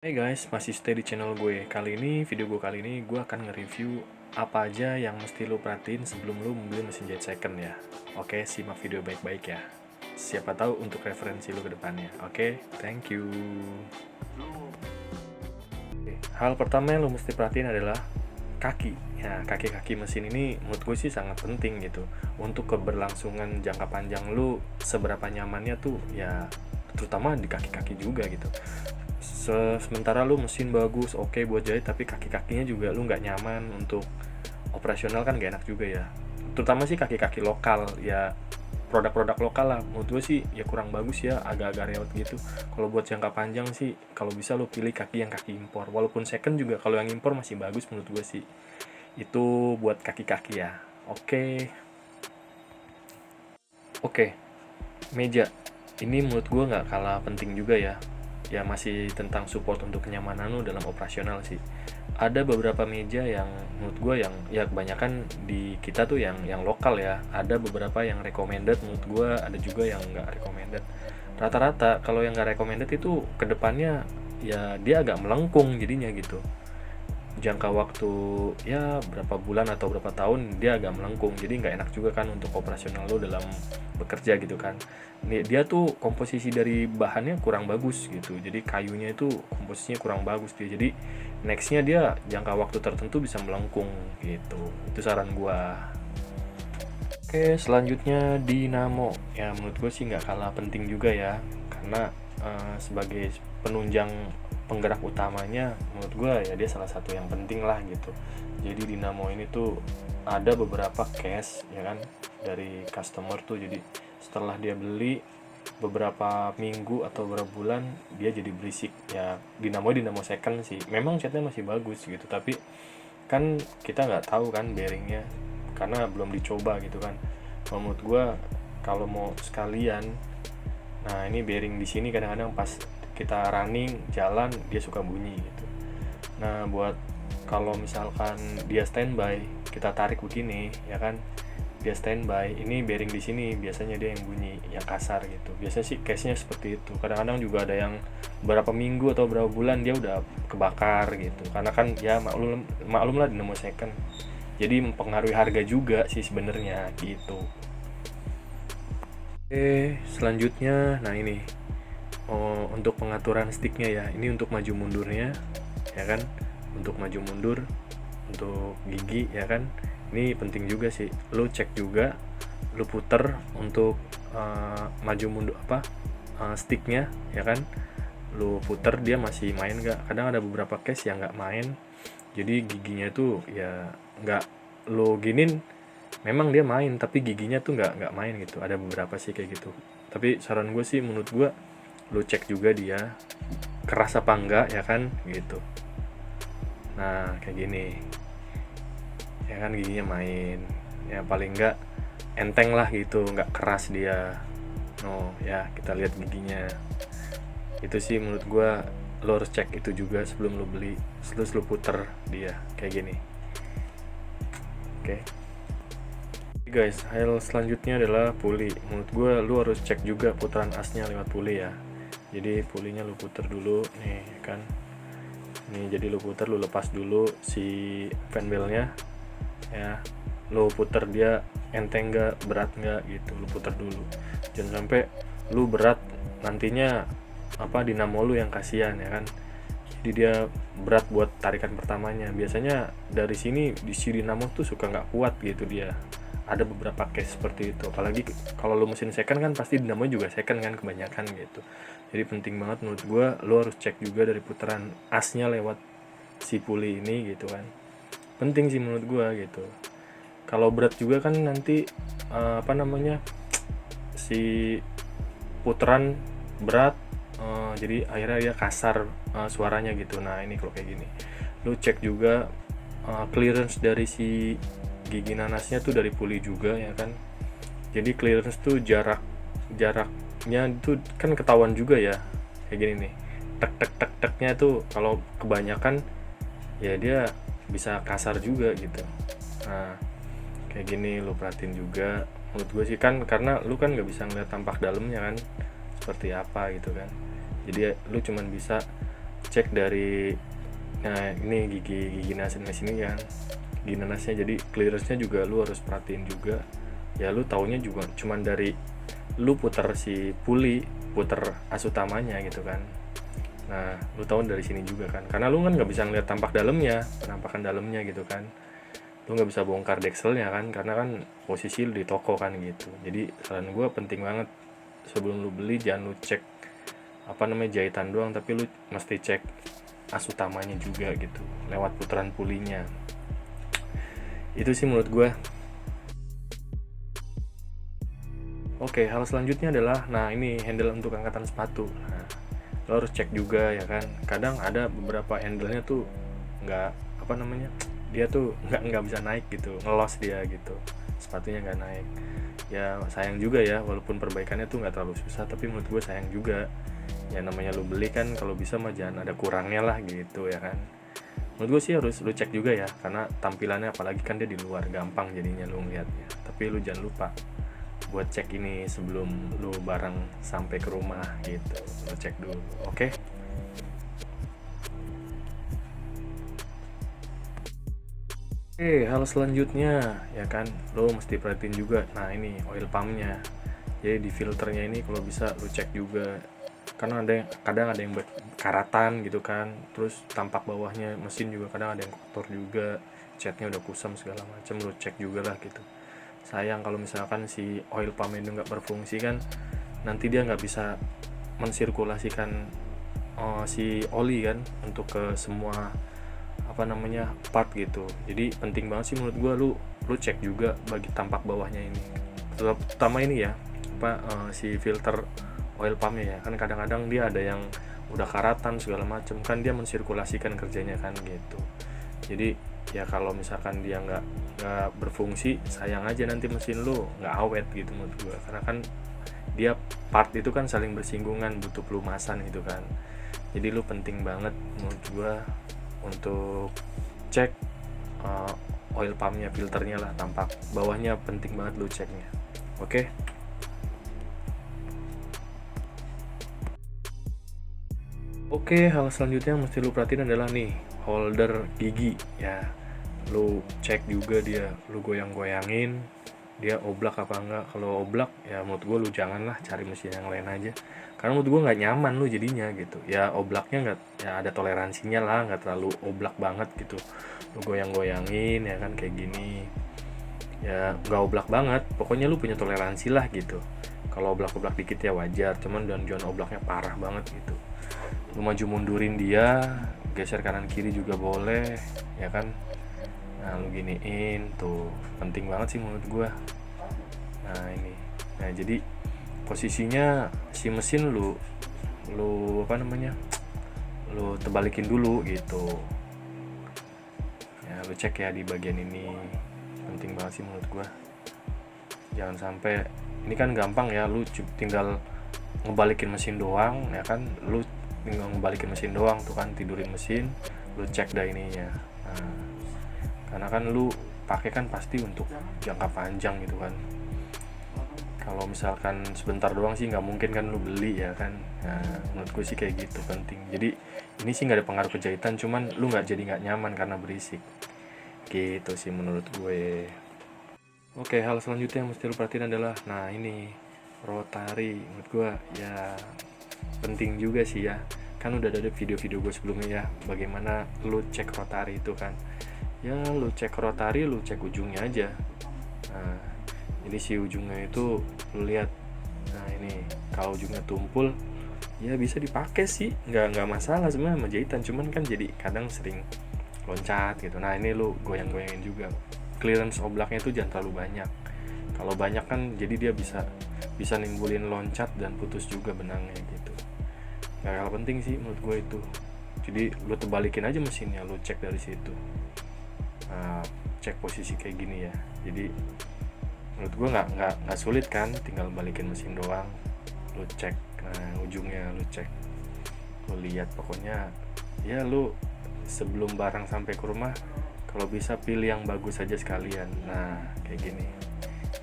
Hey guys, masih stay di channel gue. Video gue kali ini gue akan nge-review apa aja yang mesti lo perhatiin sebelum lo membeli mesin jahit second ya. Oke, simak video baik-baik ya. Siapa tahu untuk referensi lo ke depannya. Oke, thank you. Hal pertama yang lo mesti perhatiin adalah kaki. Ya, kaki-kaki mesin ini menurut gue sih sangat penting gitu. Untuk keberlangsungan jangka panjang lo, seberapa nyamannya tuh ya, terutama di kaki-kaki juga gitu. Sementara lu mesin bagus, oke buat jahit, tapi kaki-kakinya juga lu nggak nyaman untuk operasional kan gak enak juga ya. Terutama sih kaki-kaki lokal ya, produk-produk lokal lah. Menurut gue sih ya kurang bagus ya, agak-agak rewet gitu. Kalau buat jangka panjang sih, kalau bisa lu pilih kaki yang kaki impor. Walaupun second juga kalau yang impor masih bagus menurut gue sih. Itu buat kaki-kaki ya. Oke, meja. Ini menurut gue nggak kalah penting juga ya. Ya masih tentang support untuk kenyamanan lu dalam operasional sih. Ada beberapa meja yang menurut gue yang ya kebanyakan di kita tuh yang lokal ya. Ada beberapa yang recommended menurut gue, ada juga yang nggak recommended. Rata-rata kalau yang nggak recommended itu kedepannya ya dia agak melengkung jadinya gitu. Jangka waktu ya berapa bulan atau berapa tahun dia agak melengkung, jadi nggak enak juga kan untuk operasional lo dalam bekerja gitu kan. Dia tuh komposisi dari bahannya kurang bagus gitu, jadi kayunya itu komposisinya kurang bagus dia, jadi nextnya dia jangka waktu tertentu bisa melengkung gitu. Itu saran gua. Oke, selanjutnya dinamo. Ya menurut gue sih nggak kalah penting juga ya, karena sebagai penunjang penggerak utamanya, menurut gue ya dia salah satu yang penting lah gitu. Jadi dinamo ini tuh ada beberapa case ya kan dari customer tuh, jadi setelah dia beli beberapa minggu atau beberapa bulan dia jadi berisik ya. Dinamo second sih, memang catnya masih bagus gitu, tapi kan kita nggak tahu kan bearingnya karena belum dicoba gitu kan. Menurut gue kalau mau sekalian, nah ini bearing di sini kadang-kadang pas kita running jalan dia suka bunyi gitu. Nah buat kalau misalkan dia standby, kita tarik begini ya kan, dia standby, ini bearing di sini biasanya dia yang bunyi yang kasar gitu. Biasanya sih case-nya seperti itu. Kadang-kadang juga ada yang berapa minggu atau berapa bulan dia udah kebakar gitu, karena kan ya maklum lah dinamo second, jadi mempengaruhi harga juga sih sebenarnya gitu. Oke, selanjutnya nah ini untuk pengaturan sticknya ya, ini untuk maju mundurnya ya kan, untuk maju mundur, untuk gigi ya kan, ini penting juga sih. Lu cek juga, lu puter untuk maju mundur sticknya ya kan, lu puter dia masih main gak. Kadang ada beberapa case yang nggak main, jadi giginya tuh ya nggak lo ginin, memang dia main tapi giginya tuh nggak main gitu. Ada beberapa sih kayak gitu, tapi saran gue sih, menurut gue lo cek juga dia keras apa enggak ya kan gitu. Nah kayak gini ya kan, giginya main ya, paling enggak enteng lah gitu, nggak keras dia. No ya, kita lihat giginya. Itu sih menurut gue lo harus cek itu juga sebelum lo beli. Terus lo puter dia kayak gini. Oke. Guys, hal selanjutnya adalah puli. Menurut gue lu harus cek juga putaran asnya lewat puli ya. Jadi pulinya lu puter dulu nih kan. Nih jadi lu puter, lu lepas dulu si fan belnya ya. Lu puter dia enteng gak, berat gak gitu, lu puter dulu. Jangan sampai lu berat nantinya dinamo lu yang kasihan ya kan. Jadi dia berat buat tarikan pertamanya. Biasanya dari sini di si dinamo tuh suka nggak kuat gitu dia. Ada beberapa case seperti itu. Apalagi kalau lo mesin second kan pasti dinamo juga second kan kebanyakan gitu. Jadi penting banget menurut gue lo harus cek juga dari putaran asnya lewat si puli ini gitu kan. Penting sih menurut gue gitu. Kalau berat juga kan nanti si putaran berat, jadi akhirnya dia kasar suaranya gitu. Nah ini kalau kayak gini lu cek juga clearance dari si gigi nanasnya tuh dari puli juga ya kan. Jadi clearance tuh jaraknya itu kan ketahuan juga ya, kayak gini nih, tek tuh kalau kebanyakan ya dia bisa kasar juga gitu. Nah kayak gini lu perhatiin juga. Menurut gue sih kan, karena lu kan nggak bisa ngeliat tampak dalamnya kan seperti apa gitu kan, jadi lu cuman bisa cek dari, nah ini gigi nasnya sini kan, gigi nanasnya, jadi clearance-nya juga lu harus perhatiin juga. Ya lu taunya juga cuman dari lu puter si puter as utamanya gitu kan. Nah lu tahu dari sini juga kan, karena lu kan nggak bisa ngeliat penampakan dalamnya gitu kan. Lu nggak bisa bongkar dekselnya kan, karena kan posisi lu di toko kan gitu. Jadi saran gue penting banget, sebelum lu beli jangan lu cek jahitan doang, tapi lu mesti cek as utamanya juga gitu lewat putaran pulinya. Itu sih menurut gue. Oke, hal selanjutnya adalah, nah ini handle untuk angkatan sepatu. Nah, lo harus cek juga ya kan. Kadang ada beberapa handle-nya tuh nggak dia tuh nggak bisa naik gitu, ngelos dia gitu, sepatunya nggak naik. Ya sayang juga ya, walaupun perbaikannya tuh nggak terlalu susah, tapi menurut gue sayang juga. Ya namanya lu beli kan, kalau bisa mah jangan ada kurangnya lah gitu ya kan. Menurut gue sih harus lu cek juga ya, karena tampilannya apalagi kan dia di luar, gampang jadinya lu ngeliatnya. Tapi lu jangan lupa buat cek ini sebelum lu barang sampai ke rumah gitu, lu cek dulu, oke? Hal selanjutnya ya kan, lo mesti perhatiin juga. Nah ini oil pumpnya, jadi di filternya ini kalau bisa lo cek juga, karena kadang ada yang berkaratan gitu kan. Terus tampak bawahnya mesin juga kadang ada yang kotor juga, catnya udah kusam segala macam, lo cek juga lah gitu. Sayang kalau misalkan si oil pump itu nggak berfungsi kan, nanti dia nggak bisa mensirkulasikan si oli kan untuk ke semua part gitu. Jadi penting banget sih menurut gue, lu cek juga bagi tampak bawahnya ini, terutama ini ya si filter oil pumpnya ya kan. Kadang-kadang dia ada yang udah karatan segala macam kan, dia mensirkulasikan kerjanya kan gitu. Jadi ya kalau misalkan dia nggak berfungsi, sayang aja nanti mesin lu nggak awet gitu menurut gue, karena kan dia part itu kan saling bersinggungan, butuh pelumasan gitu kan. Jadi lu penting banget menurut gue untuk cek oil pumpnya, filternya lah, tampak bawahnya penting banget lu ceknya, oke? Oke, hal selanjutnya yang mesti lu perhatiin adalah nih holder gigi ya. Lu cek juga dia, lu goyang-goyangin dia oblak apa enggak. Kalau oblak ya menurut gue lu janganlah, cari mesin yang lain aja, karena menurut gue nggak nyaman lu jadinya gitu ya. Oblaknya nggak, ya ada toleransinya lah, nggak terlalu oblak banget gitu. Lu goyang-goyangin ya kan kayak gini ya, nggak oblak banget, pokoknya lu punya toleransi lah gitu. Kalau oblak-oblak dikit ya wajar, cuman jangan oblaknya parah banget gitu. Lu maju mundurin dia, geser kanan kiri juga boleh ya kan. Nah lu giniin tuh, penting banget sih menurut gua. Nah ini, nah jadi posisinya si mesin lu lu terbalikin dulu gitu ya. Lu cek ya di bagian ini, penting banget sih menurut gua. Jangan sampai, ini kan gampang ya, lu tinggal ngebalikin mesin doang ya kan. Lu tinggal ngebalikin mesin doang tuh kan, tidurin mesin, lu cek dah ininya. Nah, karena kan lu pakai kan pasti untuk jangka panjang gitu kan. Kalau misalkan sebentar doang sih nggak mungkin kan lu beli ya kan. Nah menurut gue sih kayak gitu, penting. Jadi ini sih nggak ada pengaruh ke jahitan, cuman lu nggak nyaman karena berisik gitu sih menurut gue. Oke, hal selanjutnya yang mesti lu perhatiin adalah, nah ini rotari. Menurut gue ya penting juga sih ya, kan udah ada video-video gue sebelumnya ya, bagaimana lu cek rotari itu kan. Ya lu cek rotari, lu cek ujungnya aja. Nah jadi si ujungnya itu lu lihat, nah ini kalau ujungnya tumpul ya bisa dipakai sih, nggak masalah sebenarnya sama jahitan, cuman kan jadi kadang sering loncat gitu. Nah ini lu goyang-goyangin juga, clearance oblaknya itu jangan terlalu banyak. Kalau banyak kan jadi dia bisa nimbulin loncat dan putus juga benangnya gitu. Nah hal penting sih menurut gue itu. Jadi lu terbalikin aja mesinnya, lu cek dari situ. Nah, cek posisi kayak gini ya. Jadi menurut gue nggak sulit kan, tinggal balikin mesin doang, lu cek. Nah ujungnya lu cek, lu lihat, pokoknya ya lu sebelum barang sampai ke rumah kalau bisa pilih yang bagus aja sekalian. Nah kayak gini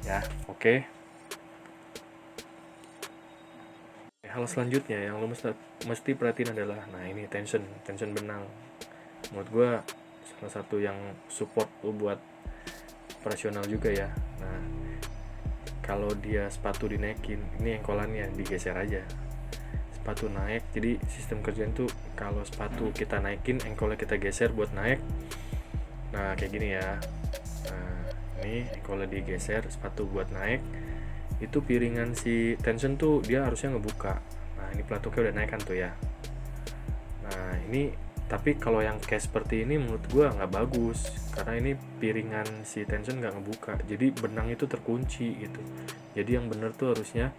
ya, oke. hal selanjutnya yang lo mesti perhatiin adalah, nah ini tension benang. Menurut gue salah satu yang support lo buat operasional juga ya. Nah, kalau dia sepatu dinaikin, ini engkolannya digeser aja. Sepatu naik, jadi sistem kerjaan tuh kalau sepatu kita naikin, engkolnya kita geser buat naik. Nah, kayak gini ya. Nah, ini engkolnya digeser, sepatu buat naik. Itu piringan si tension tuh dia harusnya ngebuka. Nah, ini pelatuknya udah naik kan tuh ya. Nah, ini tapi kalau yang case seperti ini menurut gue nggak bagus, karena ini piringan si tension nggak ngebuka, jadi benang itu terkunci gitu. Jadi yang bener tuh harusnya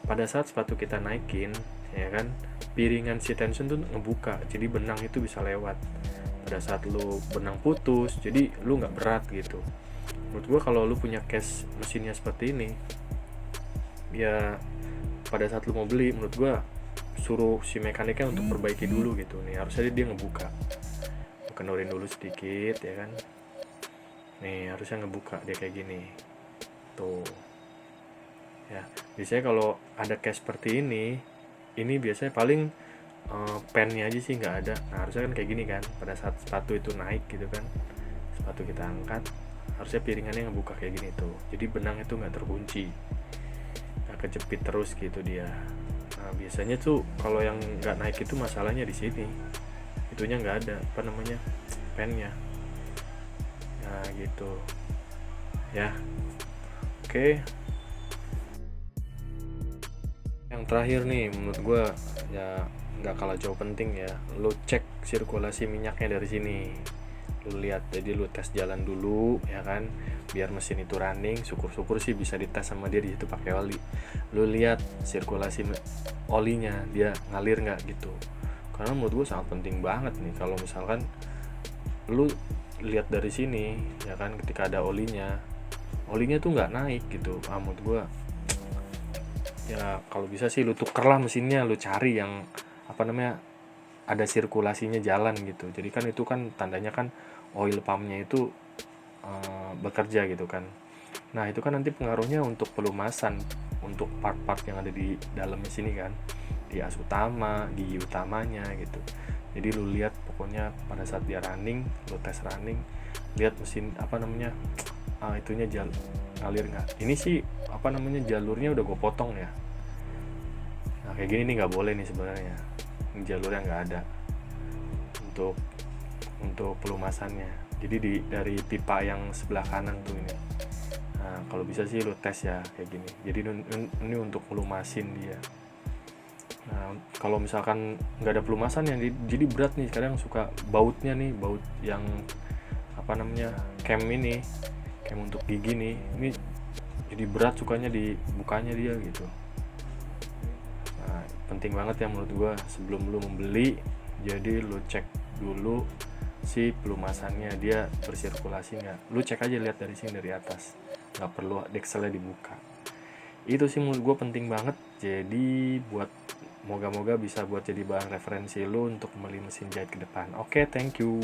pada saat sepatu kita naikin, ya kan, piringan si tension tuh ngebuka, jadi benang itu bisa lewat. Pada saat lu benang putus, jadi lu nggak berat gitu. Menurut gue kalau lu punya case mesinnya seperti ini, ya pada saat lu mau beli, menurut gue suruh si mekaniknya untuk perbaiki dulu gitu. Nih harusnya dia ngebuka, kendorin dulu sedikit ya kan. Nih harusnya ngebuka dia kayak gini tuh ya. Biasanya kalau ada case seperti ini biasanya paling pennya aja sih nggak ada. Nah harusnya kan kayak gini kan, pada saat sepatu itu naik gitu kan, sepatu kita angkat, harusnya piringannya ngebuka kayak gini tuh, jadi benang itu nggak terkunci, nggak kejepit terus gitu dia. Nah biasanya tuh kalau yang nggak naik itu masalahnya di sini, itunya nggak ada, apa namanya, pennya. Nah gitu ya. Oke. Yang terakhir nih menurut gue ya nggak kalah jauh penting ya, lo cek sirkulasi minyaknya dari sini. Lu lihat, jadi lu tes jalan dulu ya kan, biar mesin itu running. Syukur-syukur sih bisa dites sama dia di situ pakai oli. Lu lihat sirkulasi olinya dia ngalir nggak gitu, karena menurut gue sangat penting banget nih. Kalau misalkan lu lihat dari sini ya kan, ketika ada olinya tuh nggak naik gitu, menurut gue ya kalau bisa sih lu tukerlah mesinnya, lu cari yang apa namanya ada sirkulasinya jalan gitu. Jadi kan itu kan tandanya kan oil pumpnya itu bekerja gitu kan. Nah itu kan nanti pengaruhnya untuk pelumasan, untuk part-part yang ada di dalamnya sini kan, di as utama, gigi utamanya gitu. Jadi lu lihat pokoknya pada saat dia running, lu tes running, lihat mesin apa namanya itunya ngalir nggak. Ini sih apa namanya jalurnya udah gue potong ya. Nah kayak gini nih nggak boleh nih sebenarnya, jalurnya nggak ada untuk pelumasannya. Jadi dari pipa yang sebelah kanan tuh ini. Nah kalau bisa sih lu tes ya kayak gini. Jadi ini untuk pelumasin dia. Nah kalau misalkan nggak ada pelumasan yang jadi berat nih, kadang suka bautnya nih, baut yang apa namanya cam ini, cam untuk gigi nih, ini jadi berat sukanya di bukanya dia gitu. Nah penting banget ya menurut gua, sebelum lu membeli jadi lu cek dulu si pelumasannya dia bersirkulasi nggak. Lu cek aja, lihat dari sini dari atas, nggak perlu dekselnya dibuka. Itu sih menurut gue penting banget. Jadi buat moga-moga bisa buat jadi bahan referensi lu untuk membeli mesin jahit ke depan. Oke, thank you.